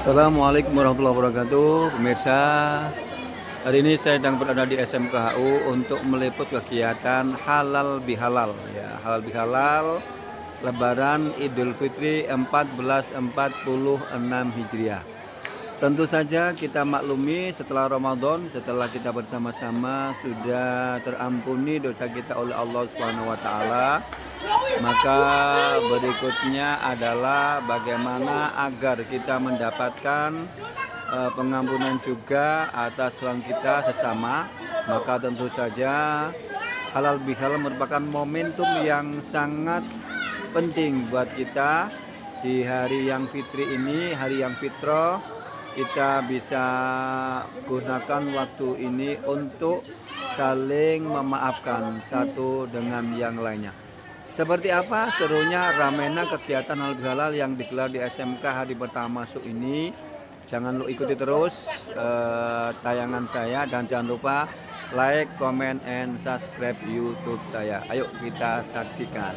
Assalamualaikum warahmatullahi wabarakatuh, pemirsa. Hari ini saya sedang berada di SMKHU untuk meliput kegiatan halal bihalal. Ya, halal bihalal Lebaran Idul Fitri 1446 Hijriah. Tentu saja kita maklumi setelah Ramadan, setelah kita bersama-sama sudah terampuni dosa kita oleh Allah Subhanahu wa taala. Maka berikutnya adalah bagaimana agar kita mendapatkan pengampunan juga atas kesalahan kita sesama. Maka tentu saja halal bihalal merupakan momentum yang sangat penting buat kita di hari yang fitri ini, hari yang fitrah. Kita bisa gunakan waktu ini untuk saling memaafkan satu dengan yang lainnya. Seperti apa serunya ramena kegiatan halal bihalal yang digelar di SMK hari pertama masuk ini? Jangan lupa ikuti terus tayangan saya dan jangan lupa like, comment, and subscribe YouTube saya. Ayo kita saksikan.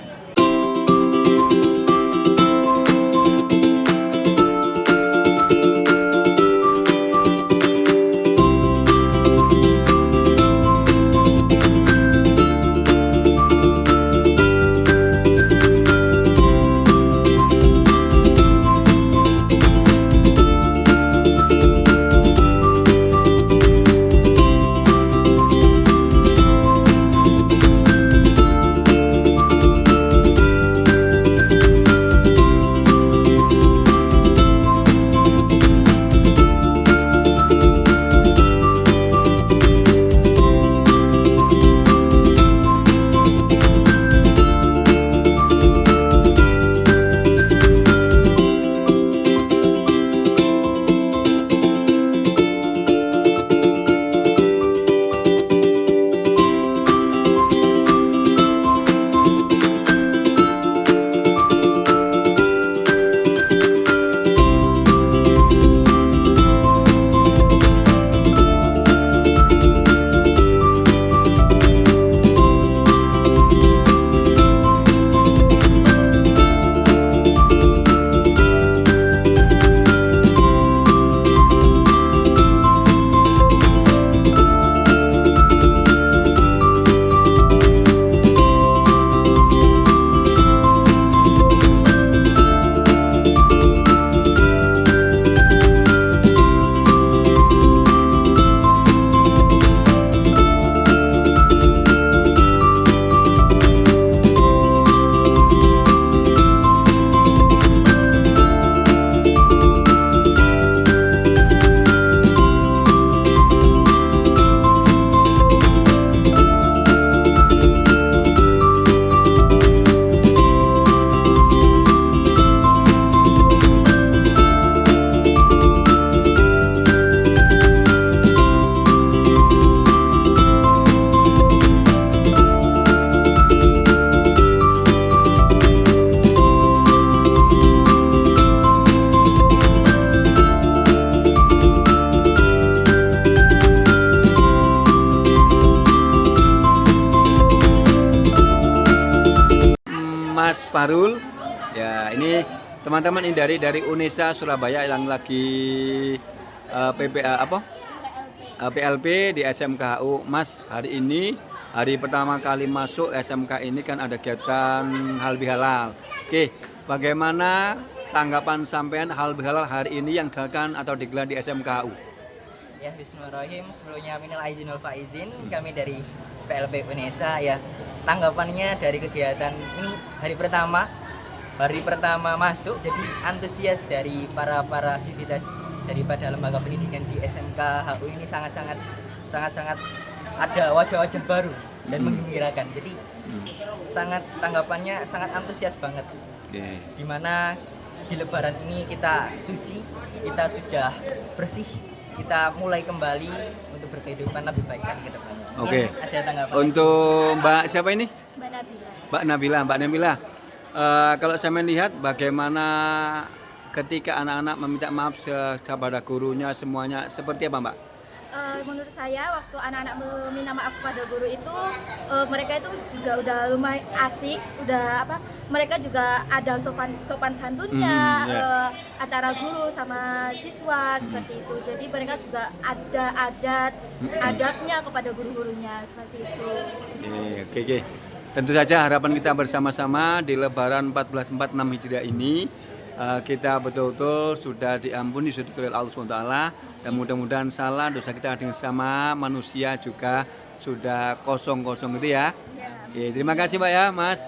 Mas Farul, ya ini teman-teman ini dari UNESA Surabaya yang lagi PLP di SMKHU. Mas, hari ini hari pertama kali masuk SMK ini kan ada kegiatan halal bihalal. Oke, bagaimana tanggapan sampean halal bihalal hari ini yang dilakukan atau digelar di SMKHU? Ya, bismillahirrahmanirrahim. Sebelumnya minal aizin wal faizin, kami dari PLP UNESA ya. Tanggapannya dari kegiatan ini hari pertama masuk, jadi antusias dari para sivitas daripada lembaga pendidikan di SMK HU ini sangat ada wajah-wajah baru dan menggembirakan. Jadi sangat tanggapannya sangat antusias banget. Dimana di Lebaran ini kita suci, kita sudah bersih, kita mulai kembali untuk berkehidupan lebih baik lagi ke depannya. Oke. Ada tanggapan Untuk Mbak siapa ini? Mbak Nabila. Mbak Nabila. Kalau saya melihat bagaimana ketika anak-anak meminta maaf kepada gurunya semuanya seperti apa, Mbak? menurut saya waktu anak-anak meminta maaf kepada guru itu mereka itu juga udah lumayan asik, udah mereka juga ada sopan santunnya antara guru sama siswa seperti itu. Jadi mereka juga ada adabnya kepada guru-gurunya seperti itu. Oke. Tentu saja harapan kita bersama-sama di Lebaran 1446 Hijriah ini kita betul-betul sudah diampuni sudah oleh Allah SWT, dan mudah-mudahan salah dosa kita dengan sama manusia juga sudah kosong-kosong gitu ya. Terima kasih Pak ya Mas.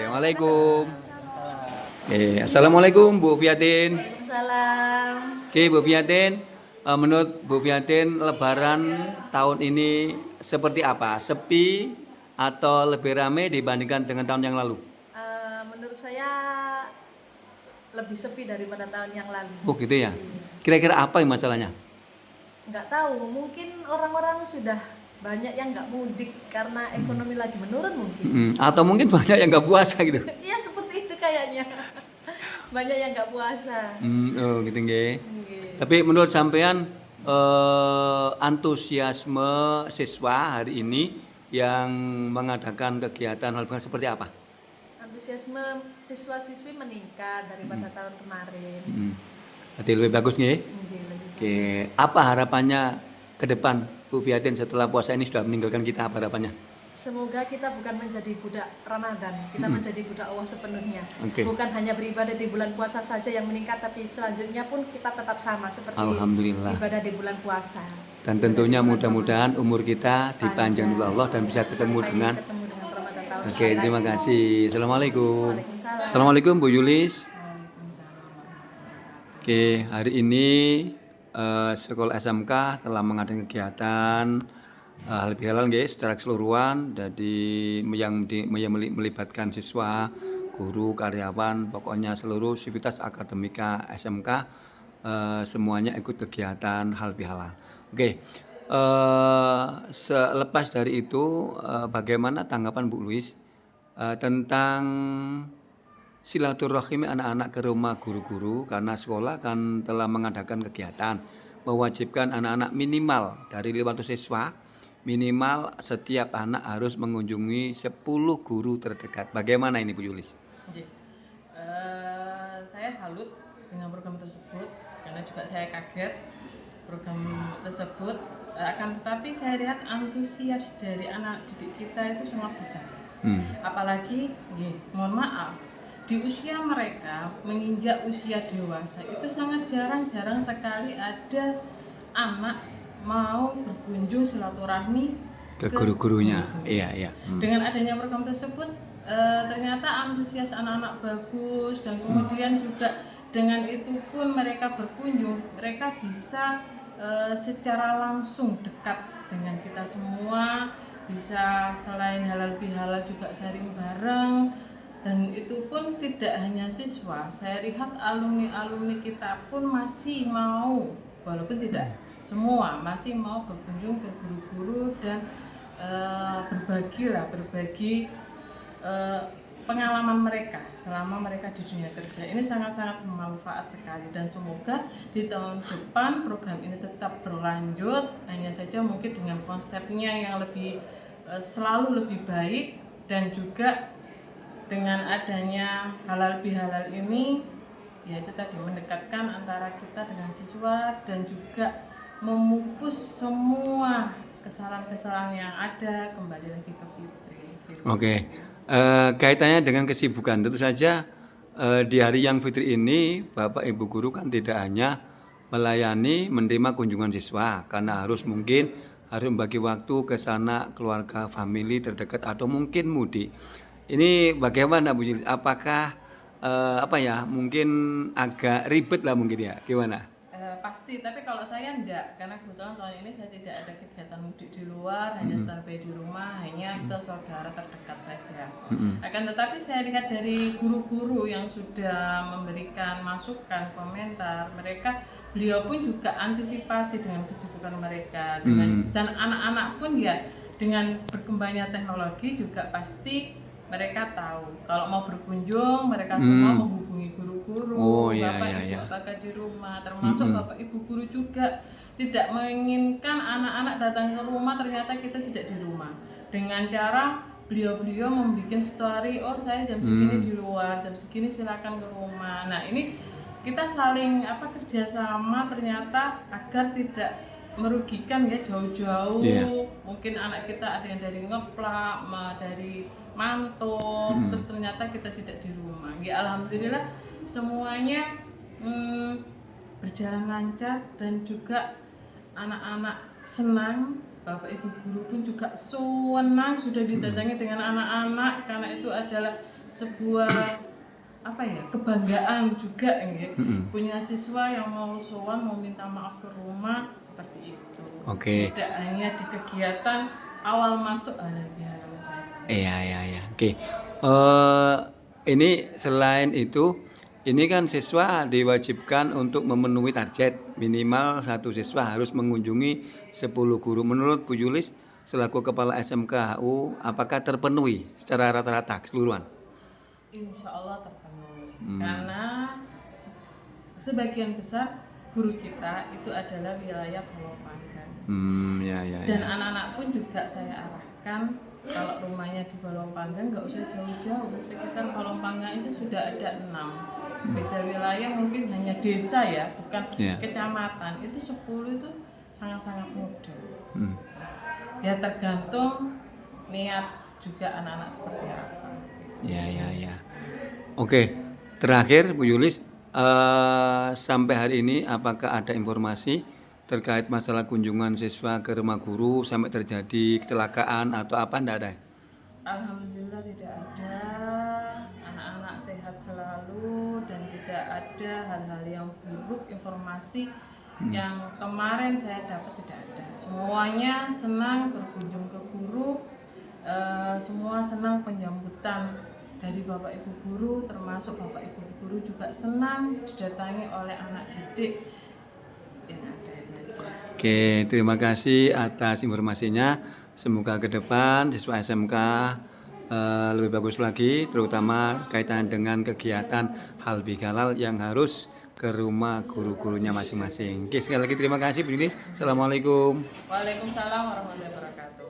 Waalaikumsalam. Assalamualaikum Bu Fiatin. Salam. Bu Fiatin, menurut Bu Fiatin Lebaran tahun ini seperti apa? Sepi atau lebih ramai dibandingkan dengan tahun yang lalu? Menurut saya lebih sepi daripada tahun yang lalu. Oh gitu ya. Kira-kira apa yang masalahnya? Nggak tahu, mungkin orang-orang sudah banyak yang nggak mudik karena ekonomi lagi menurun mungkin. Atau mungkin banyak yang nggak puasa gitu. Iya seperti itu kayaknya. Banyak yang nggak puasa. Oh gitu nggih. Tapi menurut sampean antusiasme siswa hari ini yang mengadakan kegiatan hal seperti apa? Antusiasme siswa-siswi meningkat daripada tahun kemarin. Berarti lebih bagus nggih? Lebih Oke, apa harapannya ke depan Bu Fiatin setelah puasa ini sudah meninggalkan kita, apa harapannya? Semoga kita bukan menjadi budak Ramadan, kita menjadi budak Allah sepenuhnya. Oke. Bukan hanya beribadah di bulan puasa saja yang meningkat, tapi selanjutnya pun kita tetap sama seperti Alhamdulillah. ibadah di bulan puasa. Dan tentunya mudah-mudahan umur kita dipanjang oleh Allah dan bisa ketemu Sampai dengan. ketemu dengan Ramadan tahun Oke, terima kasih. Assalamualaikum. Waalaikumsalam. Assalamualaikum Bu Yulis. Oke, hari ini sekolah SMK telah mengadakan kegiatan halal bihalal guys secara keseluruhan, jadi yang melibatkan siswa, guru, karyawan, pokoknya seluruh sivitas akademika SMK semuanya ikut kegiatan halal bihalal. Oke, selepas dari itu bagaimana tanggapan Bu Luis tentang silaturahmi anak-anak ke rumah guru-guru, karena sekolah kan telah mengadakan kegiatan mewajibkan anak-anak minimal dari 500 siswa, minimal setiap anak harus mengunjungi 10 guru terdekat. Bagaimana ini Bu Yulis? Saya salut dengan program tersebut karena juga saya kaget program tersebut, akan tetapi saya lihat antusias dari anak didik kita itu sangat besar. Apalagi, mohon maaf, di usia mereka menginjak usia dewasa itu sangat jarang sekali ada anak mau berkunjung silaturahmi Ke guru-gurunya. Iya. Dengan adanya program tersebut ternyata antusias anak-anak bagus, dan kemudian juga dengan itu pun mereka berkunjung, mereka bisa secara langsung dekat dengan kita semua, bisa selain halal bihalal juga sharing bareng. Dan itu pun tidak hanya siswa, saya lihat alumni-alumni kita pun masih mau, walaupun tidak semua, masih mau berkunjung ke guru-guru dan berbagi pengalaman mereka selama mereka di dunia kerja. Ini sangat-sangat bermanfaat sekali, dan semoga di tahun depan program ini tetap berlanjut, hanya saja mungkin dengan konsepnya yang selalu lebih baik, dan juga dengan adanya halal bihalal ini, yaitu tadi mendekatkan antara kita dengan siswa dan juga memupus semua kesalahan-kesalahan yang ada kembali lagi ke Fitri. Oke. Kaitannya dengan kesibukan, tentu saja di hari yang Fitri ini Bapak Ibu guru kan tidak hanya melayani menerima kunjungan siswa, karena harus membagi waktu ke sana, keluarga, famili terdekat, atau mungkin mudik. Ini bagaimana Bu Yulis? Apakah mungkin agak ribet lah mungkin ya? Gimana? Pasti, tapi kalau saya enggak, karena kebetulan tahun ini saya tidak ada kegiatan mudik di luar, hanya standby di rumah, hanya ke saudara terdekat saja. Akan tetapi saya lihat dari guru-guru yang sudah memberikan masukan, komentar, beliau pun juga antisipasi dengan kesibukan mereka, dan anak-anak pun ya dengan berkembangnya teknologi juga pasti mereka tahu kalau mau berkunjung, mereka semua menghubungi guruku guru, Oh, iya, bapak iya, ibu iya. apakah di rumah, termasuk bapak ibu guru juga tidak menginginkan anak-anak datang ke rumah ternyata kita tidak di rumah. Dengan cara beliau-beliau membuat story, oh saya jam segini di luar, jam segini silakan ke rumah. Nah ini kita saling kerjasama ternyata agar tidak merugikan ya jauh-jauh. Iya. Mungkin anak kita ada yang dari Ngeplak, dari Manto, terus ternyata kita tidak di rumah. Ya alhamdulillah semuanya berjalan lancar dan juga anak-anak senang. Bapak ibu guru pun juga senang sudah didatangi dengan anak-anak karena itu adalah sebuah kebanggaan juga ya. Punya siswa yang mau sowan, mau minta maaf ke rumah seperti itu. Oke. Tidak hanya di kegiatan awal masuk halal bihalal saja. Iya. Oke. Ini selain itu, ini kan siswa diwajibkan untuk memenuhi target minimal satu siswa harus mengunjungi 10 guru. Menurut Bu Julis selaku kepala SMK HU, apakah terpenuhi secara rata-rata keseluruhan? Insya Allah terpenuhi karena sebagian besar guru kita itu adalah wilayah Pulau Panggang. Ya. Dan anak-anak pun juga saya arahkan kalau rumahnya di Balong Panggang nggak usah jauh-jauh, sekitar Balong Panggang itu sudah ada 6. Beda wilayah mungkin hanya desa ya, bukan kecamatan. Itu 10 itu sangat-sangat mudah. Ya tergantung niat juga anak-anak seperti apa. Ya. Oke, terakhir Bu Yulis, sampai hari ini apakah ada informasi terkait masalah kunjungan siswa ke rumah guru sampai terjadi kecelakaan atau apa? Enggak ada? Alhamdulillah tidak ada, anak-anak sehat selalu dan tidak ada hal-hal yang buruk, informasi yang kemarin saya dapat tidak ada. Semuanya senang berkunjung ke guru, semua senang penyambutan dari Bapak Ibu guru, termasuk Bapak Ibu guru juga senang didatangi oleh anak didik. Yang ada itu aja. Oke, terima kasih atas informasinya. Semoga ke depan siswa SMK lebih bagus lagi, terutama kaitan dengan kegiatan halal bihalal yang harus ke rumah guru-gurunya masing-masing. Oke, sekali lagi terima kasih Bu Yulis. Assalamualaikum. Waalaikumsalam warahmatullahi wabarakatuh.